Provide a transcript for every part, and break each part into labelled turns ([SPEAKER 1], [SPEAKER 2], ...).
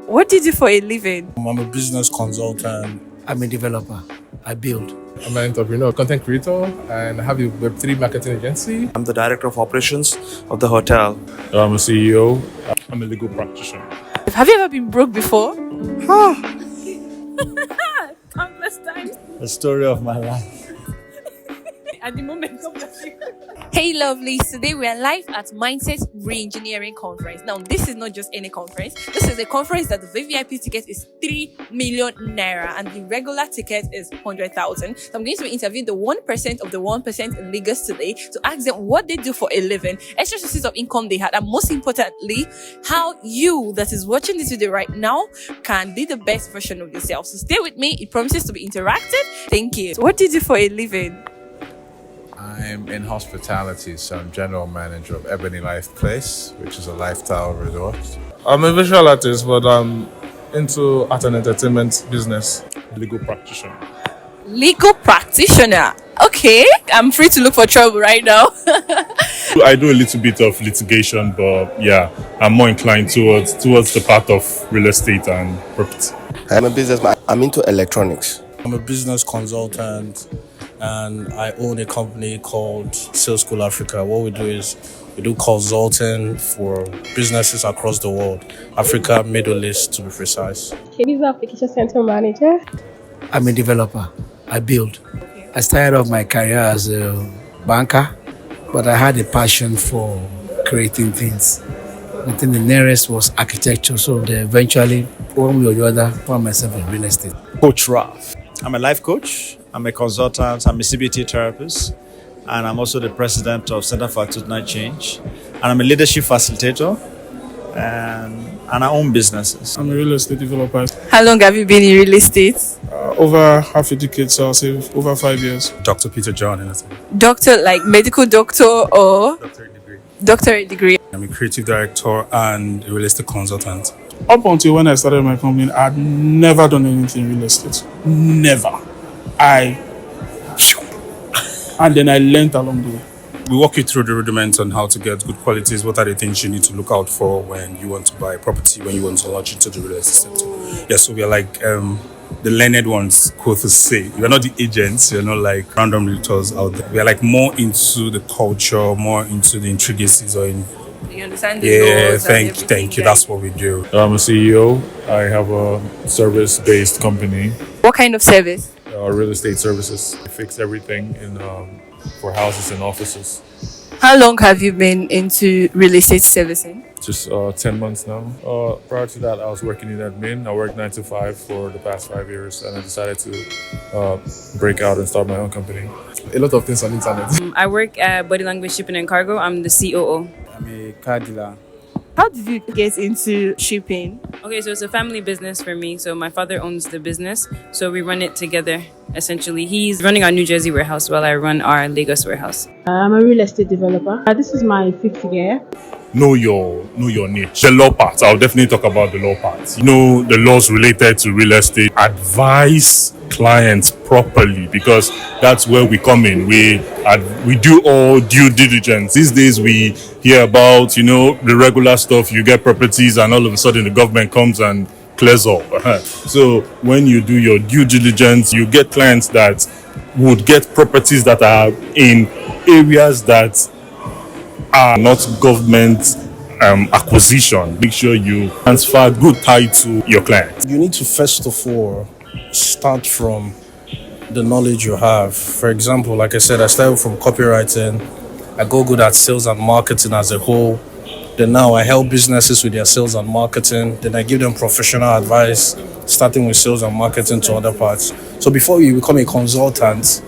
[SPEAKER 1] What do you do for a living?
[SPEAKER 2] I'm a business consultant.
[SPEAKER 3] I'm a developer. I build.
[SPEAKER 4] I'm an entrepreneur, content creator, and I have a Web3 marketing agency.
[SPEAKER 5] I'm the director of operations of the hotel.
[SPEAKER 6] I'm a CEO. I'm a legal practitioner.
[SPEAKER 1] Have you ever been broke before? Countless times.
[SPEAKER 7] The story of my life.
[SPEAKER 1] At the moment, God bless you. Hey lovelies, today we are live at Mindset Re-Engineering Conference. Now this is not just any conference. This is a conference that the VVIP ticket is 3 million naira and the regular ticket is 100,000. So I'm going to be interviewing the 1% of the 1% in Lagos today to ask them what they do for a living, extra sources of income they had, and most importantly, how you that is watching this video right now can be the best version of yourself. So stay with me. It promises to be interactive. Thank you. So what do you do for a living?
[SPEAKER 6] I'm in hospitality, so I'm general manager of Ebony Life Place, which is a lifestyle resort.
[SPEAKER 4] I'm a visual artist, but I'm into art and entertainment business.
[SPEAKER 6] Legal practitioner.
[SPEAKER 1] Legal practitioner. Okay, I'm free to look for trouble right now.
[SPEAKER 6] I do a little bit of litigation, but yeah, I'm more inclined towards the part of real estate and property.
[SPEAKER 5] I'm a businessman. I'm into electronics.
[SPEAKER 2] I'm a business consultant and I own a company called Sales School Africa. What we do is we do consulting for businesses across the world, Africa, Middle East to be precise.
[SPEAKER 8] Visa Application Center Manager.
[SPEAKER 3] I'm a developer. I build. I started off my career as a banker, but I had a passion for creating things. I think the nearest was architecture, so eventually, one way or the other, found myself in real estate.
[SPEAKER 7] Coach Raf. I'm a life coach. I'm a consultant. I'm a CBT therapist. And I'm also the president of Center for Attitudinal Change. And I'm a leadership facilitator. And I own businesses.
[SPEAKER 4] I'm a real estate developer.
[SPEAKER 1] How long have you been in real estate?
[SPEAKER 4] Over half a decade, so I'll say over 5 years.
[SPEAKER 6] Dr. Peter John, innit?
[SPEAKER 1] Doctor, like medical doctor or
[SPEAKER 6] Doctorate degree.
[SPEAKER 1] doctorate degree?
[SPEAKER 2] I'm a creative director and a real estate consultant.
[SPEAKER 4] Up until when I started my company, I'd never done anything in real estate. Never. And then I learned along the way.
[SPEAKER 2] We walk you through the rudiments on how to get good qualities. What are the things you need to look out for when you want to buy property, when you want to launch into the real estate sector? Yeah, so we are like the learned ones, quote to say. We're not the agents, you're not like random realtors out there. We are like more into the culture, more into the intricacies or in.
[SPEAKER 1] You understand the laws and everything,
[SPEAKER 2] thank you.
[SPEAKER 1] guys?
[SPEAKER 2] That's what we do.
[SPEAKER 6] I'm a CEO. I have a service-based company,
[SPEAKER 1] What kind of service?
[SPEAKER 6] real estate services. I fix everything in for houses and offices.
[SPEAKER 1] How long have you been into real estate servicing?
[SPEAKER 6] Just 10 months now. Prior to that, I was working in admin. I worked 9 to 5 for the past 5 years, and I decided to break out and start my own company.
[SPEAKER 4] A lot of things on the internet.
[SPEAKER 9] I work at Body Language Shipping and Cargo. I'm the COO.
[SPEAKER 7] I'm a car dealer.
[SPEAKER 1] How did you get into shipping?
[SPEAKER 9] Okay, so it's a family business for me. So my father owns the business. So we run it together, essentially. He's running our New Jersey warehouse while I run our Lagos warehouse.
[SPEAKER 8] I'm a real estate developer. This is my 5th year.
[SPEAKER 6] Know your niche. The law part, I'll definitely talk about the law part. You know the laws related to real estate. Advise clients properly because that's where we come in. We do all due diligence. These days we hear about, the regular stuff. You get properties and all of a sudden the government comes and clears up. So when you do your due diligence, you get clients that would get properties that are in areas that are not government acquisition. Make sure you transfer good title to your client.
[SPEAKER 2] You need to first of all start from the knowledge you have. For example, like I said, I started from copywriting. I go good at sales and marketing as a whole. Then now I help businesses with their sales and marketing. Then I give them professional advice, starting with sales and marketing to other parts. So before you become a consultant,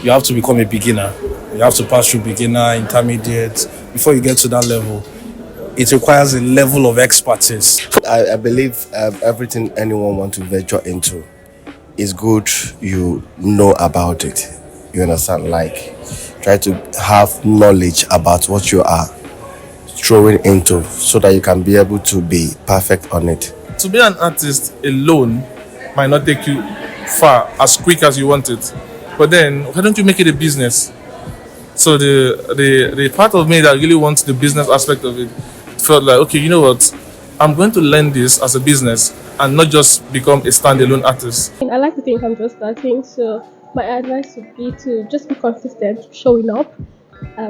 [SPEAKER 2] you have to become a beginner. You have to pass through beginner, intermediate. Before you get to that level, it requires a level of expertise.
[SPEAKER 5] I believe everything anyone wants to venture into is good you know about it. You understand? Like, try to have knowledge about what you are throwing into so that you can be able to be perfect on it.
[SPEAKER 4] To be an artist alone might not take you far as quick as you want it. But then, why don't you make it a business? So the part of me that really wants the business aspect of it felt like, okay, you know what? I'm going to learn this as a business and not just become a standalone artist.
[SPEAKER 8] I like to think I'm just starting, so my advice would be to just be consistent, keep showing up.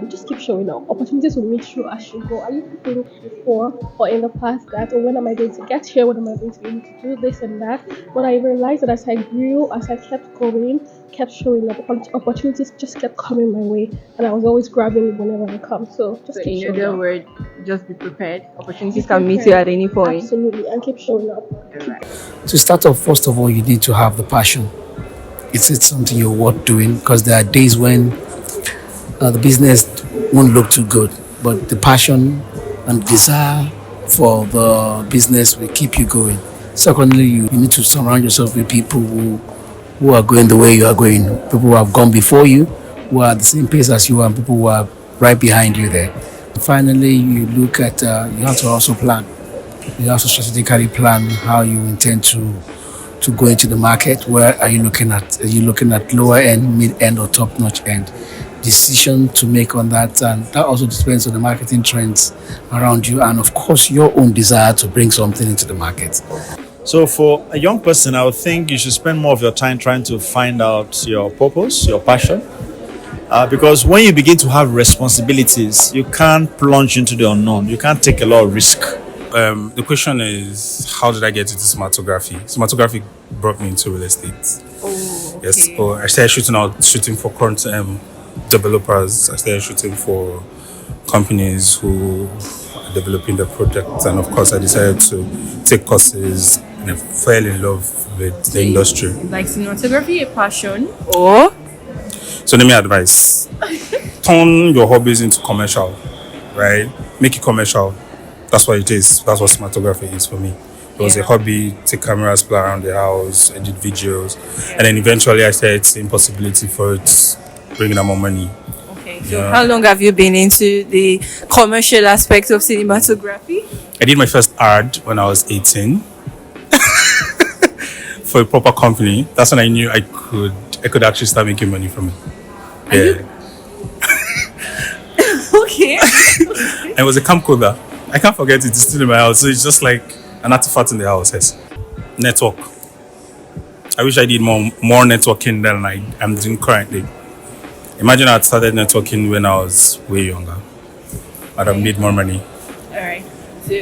[SPEAKER 8] Just keep showing up. Opportunities will meet you as you go. I used to think before or in the past that, oh, when am I going to get here? When am I going to be able to do this and that? But I realized that as I grew, as I kept going, kept showing up, opportunities just kept coming my way, and I was always grabbing it whenever I come. So just keep showing up.
[SPEAKER 1] Word, just be prepared. Opportunities can meet you at any point.
[SPEAKER 8] Absolutely, and keep showing up.
[SPEAKER 3] To start off, first of all, you need to have the passion. It's something you're worth doing, because there are days when the business won't look too good, but the passion and desire for the business will keep you going. Secondly, you need to surround yourself with people who are going the way you are going, people who have gone before you, who are at the same pace as you, and people who are right behind you there. Finally, you look at, you have to also plan. You have to strategically plan how you intend to go into the market. Where are you looking at? Are you looking at lower end, mid end, or top notch end? Decision to make on that, and that also depends on the marketing trends around you, and of course your own desire to bring something into the market.
[SPEAKER 7] So for a young person, I would think you should spend more of your time trying to find out your purpose, your passion. Because when you begin to have responsibilities, you can't plunge into the unknown. You can't take a lot of risk.
[SPEAKER 2] The question is, how did I get into cinematography? Cinematography brought me into real estate.
[SPEAKER 1] Oh, okay.
[SPEAKER 2] Yes, but I started shooting for current developers. I started shooting for companies who are developing the projects, and of course I decided to take courses and I fell in love with the industry.
[SPEAKER 1] Like cinematography, a passion, or?
[SPEAKER 2] So let me advise. Turn your hobbies into commercial, right? Make it commercial. That's what it is. That's what cinematography is for me. It was a hobby, take cameras, play around the house, edit videos. And then eventually I started seeing possibility for it bringing out more money.
[SPEAKER 1] Okay, so how long have you been into the commercial aspect of cinematography?
[SPEAKER 2] I did my first ad when I was 18 for a proper company. That's when I knew I could actually start making money from it. Yeah.
[SPEAKER 1] Okay.
[SPEAKER 2] And it was a camcorder. I can't forget it. It's still in my house. So it's just like an artifact in the house. Yes. Network. I wish I did more networking than I'm doing currently. Imagine I had started networking when I was way younger. I'd have made more money.
[SPEAKER 1] All right. So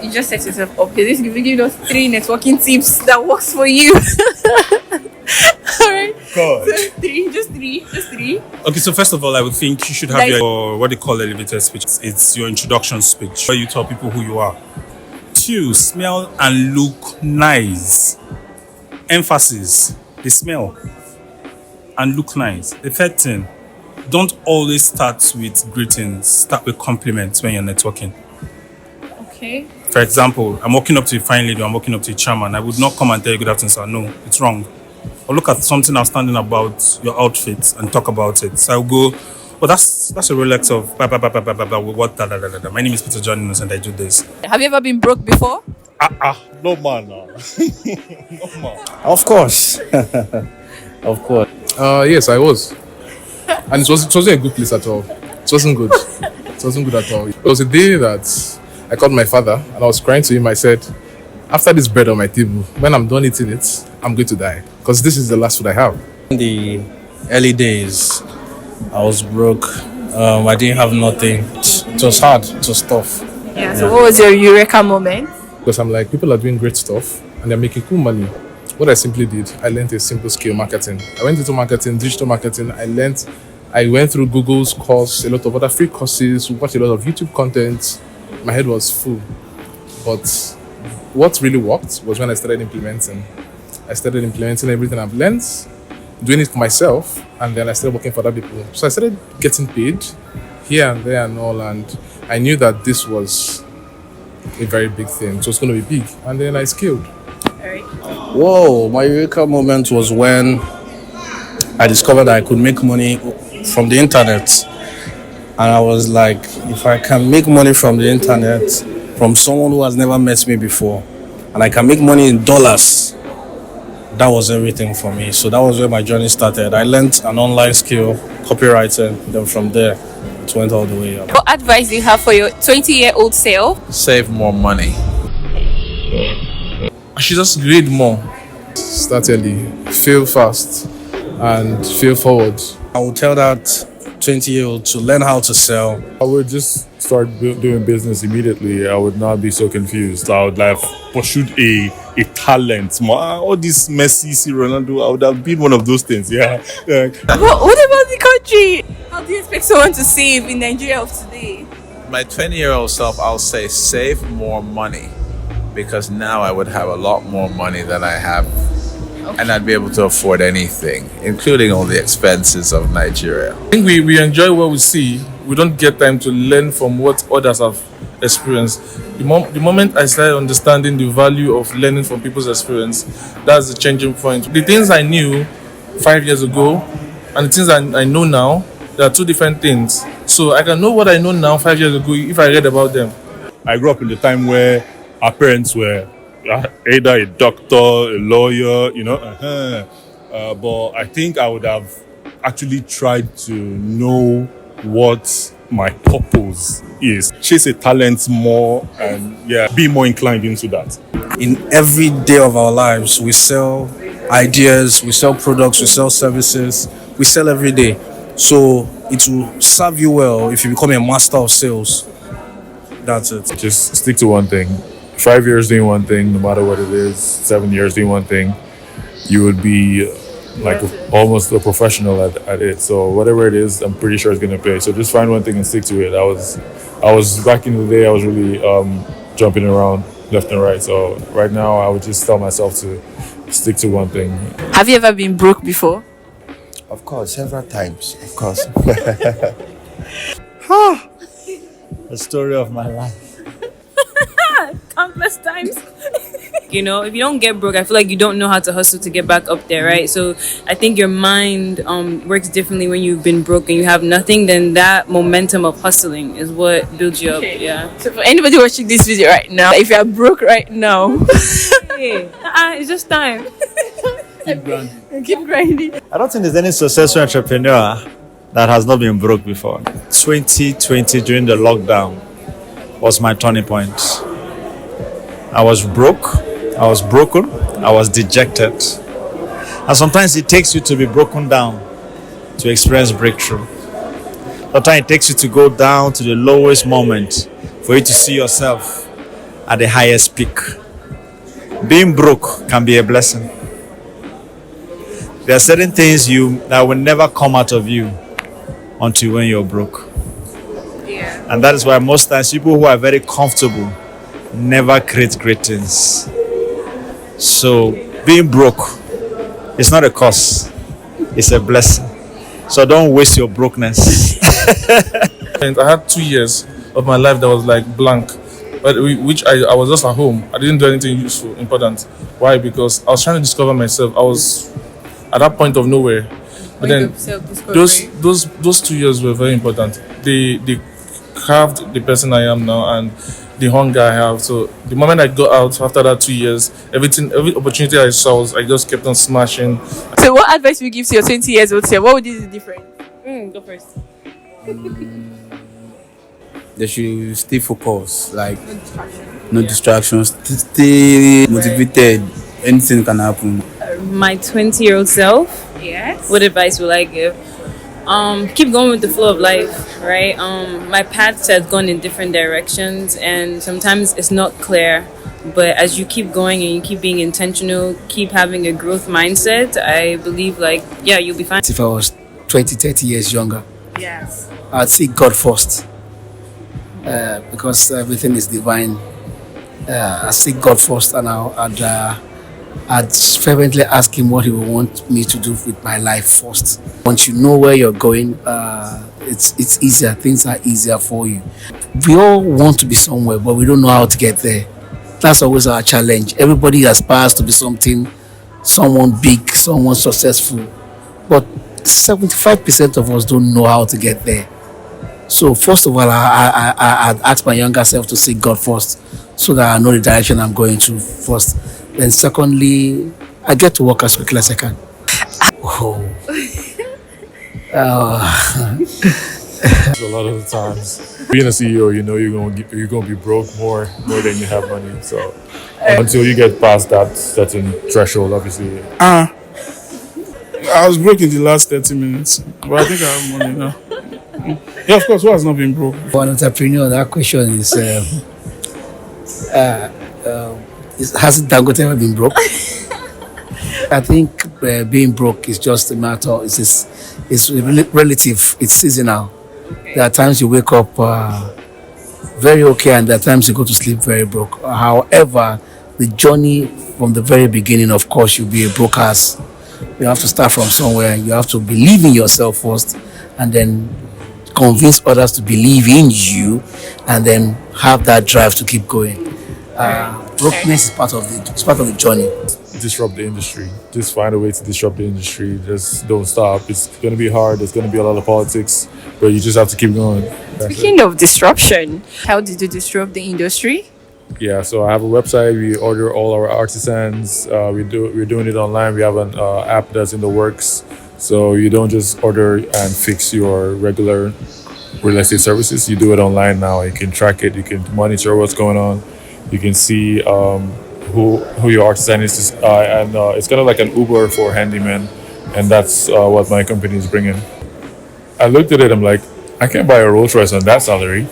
[SPEAKER 1] you just set yourself up. This is giving us 3 networking tips that works for you. All right.
[SPEAKER 7] God.
[SPEAKER 1] So 3, just three.
[SPEAKER 2] Okay, so first of all, I would think you should have your what they call elevator speech. It's your introduction speech where you tell people who you are. 2, smell and look nice. Emphasis, they smell and look nice. The third thing, don't always start with greetings. Start with compliments when you're networking.
[SPEAKER 1] Okay.
[SPEAKER 2] For example, I'm walking up to a fine lady, I'm walking up to a chairman. I would not come and tell you good afternoon, sir. No, it's wrong. Or look at something outstanding about your outfit and talk about it. So I'll go, well, that's a Rolex of what My name is Peter John and I do this.
[SPEAKER 1] Have you ever been broke before?
[SPEAKER 7] No man. No.
[SPEAKER 2] Of course. Of course.
[SPEAKER 4] Yes, I was. And it wasn't a good place at all. It wasn't good. It wasn't good at all. It was a day that I called my father and I was crying to him. I said, after this bread on my table, when I'm done eating it, I'm going to die. Because this is the last food I have.
[SPEAKER 2] In the early days, I was broke. I didn't have nothing. It was hard. It was tough.
[SPEAKER 1] Yeah. So what was your eureka moment?
[SPEAKER 4] Because I'm like, people are doing great stuff and they're making cool money. What I simply did, I learned a simple skill, marketing. I went into marketing, digital marketing. I went through Google's course, a lot of other free courses, watched a lot of YouTube content. My head was full. But what really worked was when I started implementing. I started implementing everything I've learned, doing it for myself, and then I started working for other people. So I started getting paid here and there and all, and I knew that this was a very big thing. So it's going to be big. And then I scaled.
[SPEAKER 2] Whoa, my eureka moment was when I discovered that I could make money from the internet. And I was like, if I can make money from the internet, from someone who has never met me before, and I can make money in dollars, that was everything for me. So that was where my journey started. I learned an online skill, copywriting, then from there, it went all the way up.
[SPEAKER 1] What advice do you have for your 20-year-old self?
[SPEAKER 10] Save more money.
[SPEAKER 2] I should just grade more.
[SPEAKER 4] Start early, fail fast, and fail forward.
[SPEAKER 2] I will tell that 20-year-old to learn how to sell.
[SPEAKER 6] I would just start doing business immediately. I would not be so confused. I would have pursued a talent. All this Messi, Ronaldo, I would have been one of those things. Yeah.
[SPEAKER 1] What about the country? How do you expect someone to save in Nigeria of today?
[SPEAKER 10] My 20-year-old self, I'll say save more money, because now I would have a lot more money than I have, and I'd be able to afford anything, including all the expenses of Nigeria.
[SPEAKER 2] I think we enjoy what we see. We don't get time to learn from what others have experienced. The moment I started understanding the value of learning from people's experience, that's the changing point. The things I knew 5 years ago and the things I know now, there are two different things. So I can know what I know now 5 years ago if I read about them.
[SPEAKER 6] I grew up in the time where our parents were either a doctor, a lawyer, but I think I would have actually tried to know what my purpose is. Chase a talent more and be more inclined into that.
[SPEAKER 2] In every day of our lives, we sell ideas, we sell products, we sell services, we sell every day. So it will serve you well if you become a master of sales. That's it.
[SPEAKER 6] Just stick to one thing. 5 years doing one thing, no matter what it is, 7 years doing one thing, you would be almost a professional at it. So whatever it is, I'm pretty sure it's gonna pay. So just find one thing and stick to it. I was back in the day, I was really jumping around left and right. So right now, I would just tell myself to stick to one thing.
[SPEAKER 1] Have you ever been broke before?
[SPEAKER 5] Of course, several times. Of course.
[SPEAKER 7] The story of my life.
[SPEAKER 1] Countless times. If you don't get broke, I feel like you don't know how to hustle to get back up there, right? So I think your mind works differently when you've been broke and you have nothing. Then that momentum of hustling is what builds you up. Yeah. So for anybody watching this video right now, if you are broke right now, it's just time. Keep grinding.
[SPEAKER 7] I don't think there's any successful entrepreneur that has not been broke before. 2020 during the lockdown was my turning point. I was broke, I was broken, I was dejected. And sometimes it takes you to be broken down to experience breakthrough. Sometimes it takes you to go down to the lowest moment for you to see yourself at the highest peak. Being broke can be a blessing. There are certain things that will never come out of you until when you're broke.
[SPEAKER 1] Yeah.
[SPEAKER 7] And that is why most times people who are very comfortable never create great things. So being broke is not a curse, it's a blessing. So don't waste your brokenness.
[SPEAKER 2] And I had 2 years of my life that was like blank, which I was just at home. I didn't do anything useful, important. Why? Because I was trying to discover myself. I was at that point of nowhere. But then those 2 years were very important. They carved the person I am now and the hunger I have. So the moment I got out after that 2 years, every opportunity I saw, I just kept on smashing.
[SPEAKER 1] So what advice would you give to your 20 years old self? What would you do different? Go first.
[SPEAKER 3] They should stay focused, like no distractions, stay motivated. Anything can happen.
[SPEAKER 9] My 20-year-old self,
[SPEAKER 1] Yes.
[SPEAKER 9] what advice will I give? Keep going with the flow of life, right? My paths have gone in different directions and sometimes it's not clear, but as you keep going and you keep being intentional, keep having a growth mindset, I believe you'll be fine.
[SPEAKER 3] If I was 20, 30 years younger,
[SPEAKER 1] Yes.
[SPEAKER 3] I'd seek God first, because everything is divine. I seek God first, and I'd fervently ask Him what He would want me to do with my life first. Once you know where you're going, it's easier. Things are easier for you. We all want to be somewhere, but we don't know how to get there. That's always our challenge. Everybody aspires to be something, someone big, someone successful, but 75% of us don't know how to get there. So first of all, I'd ask my younger self to seek God first, so that I know the direction I'm going to first. Then secondly, I get to work as quickly as I can.
[SPEAKER 4] A lot of the times, being a CEO, you know you're gonna be broke more than you have money. So until you get past that certain threshold, obviously.
[SPEAKER 11] I was broke in the last 30 minutes, but I think I have money now. Yeah, of course, who has not been broke?
[SPEAKER 3] For an entrepreneur, that question is, hasn't Dangote ever been broke? I think being broke is just a matter, it's relative, it's seasonal. There are times you wake up very okay, and there are times you go to sleep very broke. However, the journey from the very beginning, of course, you'll be a broke ass. You have to start from somewhere. You have to believe in yourself first, and then convince others to believe in you, and then have that drive to keep going. Brokenness is part of the journey.
[SPEAKER 4] Disrupt the industry. Just find a way to disrupt the industry. Just don't stop. It's going to be hard. There's going to be a lot of politics, but you just have to keep going.
[SPEAKER 1] Speaking of disruption, how did you disrupt the industry?
[SPEAKER 4] Yeah, so I have a website. We order all our artisans. We're doing it online. We have an app that's in the works. So you don't just order and fix your regular real estate services. You do it online now. You can track it. You can monitor what's going on. You can see who your artisan is, and it's kind of like an Uber for handyman, and that's what my company is bringing. I looked at it. I'm like, I can't buy a Rolls Royce on that salary.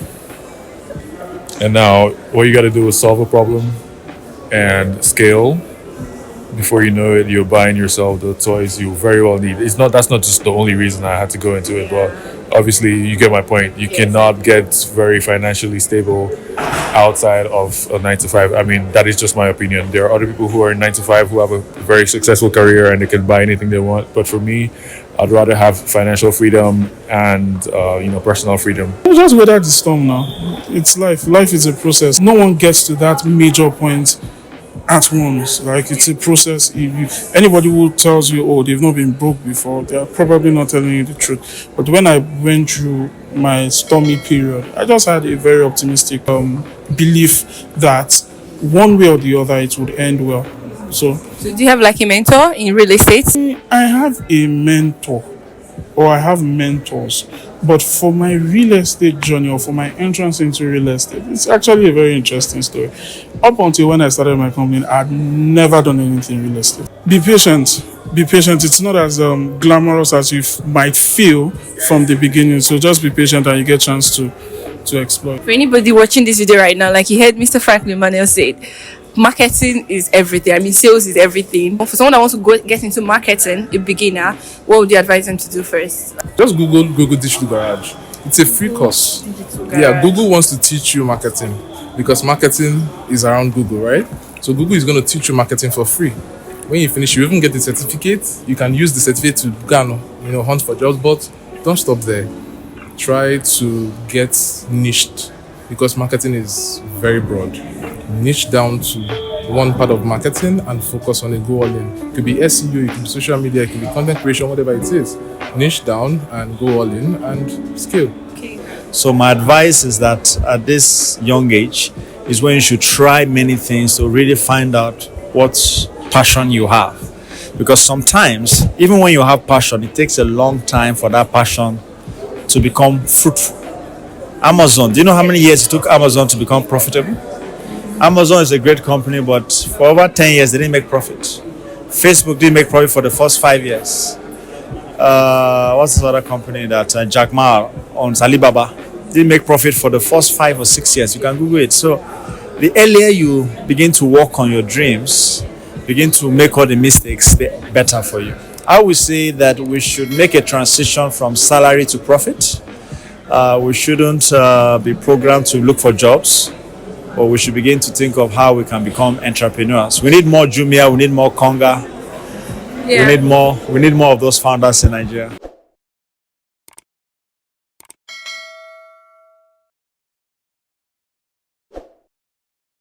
[SPEAKER 4] And now what you got to do is solve a problem and scale. Before you know it, you're buying yourself the toys you very well need. That's not just the only reason I had to go into it, but obviously you get my point. You cannot get very financially stable outside of a 9 to 5. I mean, that is just my opinion. There are other people who are in 9 to 5 who have a very successful career and they can buy anything they want. But for me, I'd rather have financial freedom and personal freedom.
[SPEAKER 11] Just weather the storm now. It's life. Life is a process. No one gets to that major point at once. Like, it's a process. Anybody who tells you, oh, they've not been broke before, they are probably not telling you the truth. But when I went through my stormy period, I just had a very optimistic belief that one way or the other it would end well. So
[SPEAKER 1] do you have like a mentor in real estate?
[SPEAKER 11] I have a mentor, or I have mentors, but for my real estate journey, or for my entrance into real estate, it's actually a very interesting story. Up until when I started my company, I'd never done anything in real estate. Be patient. Be patient. It's not as glamorous as you might feel from the beginning. So just be patient, and you get a chance to explore.
[SPEAKER 1] For anybody watching this video right now, like you heard Mr. Franklin Manuel say, marketing is everything. I mean, sales is everything. For someone that wants to get into marketing, a beginner, what would you advise them to do first?
[SPEAKER 4] Just Google Digital Garage. It's a free course. Yeah, Google wants to teach you marketing because marketing is around Google, right? So Google is going to teach you marketing for free. When you finish, you even get the certificate. You can use the certificate to go and, hunt for jobs, but don't stop there. Try to get niched because marketing is very broad. Niche down to one part of marketing and focus on it, go all in. It could be SEO, it could be social media, it could be content creation, whatever it is. Niche down and go all in and scale.
[SPEAKER 7] Okay. So my advice is that at this young age is when you should try many things to really find out what passion you have. Because sometimes, even when you have passion, it takes a long time for that passion to become fruitful. Amazon, do you know how many years it took Amazon to become profitable? Amazon is a great company, but for over 10 years, they didn't make profit. Facebook didn't make profit for the first 5 years. What's this other company that Jack Ma owns, Alibaba, didn't make profit for the first 5 or 6 years. You can Google it. So the earlier you begin to work on your dreams, begin to make all the mistakes, the better for you. I would say that we should make a transition from salary to profit. We shouldn't be programmed to look for jobs. But we should begin to think of how we can become entrepreneurs. We need more Jumia, we need more Konga. Yeah. We need more of those founders in Nigeria.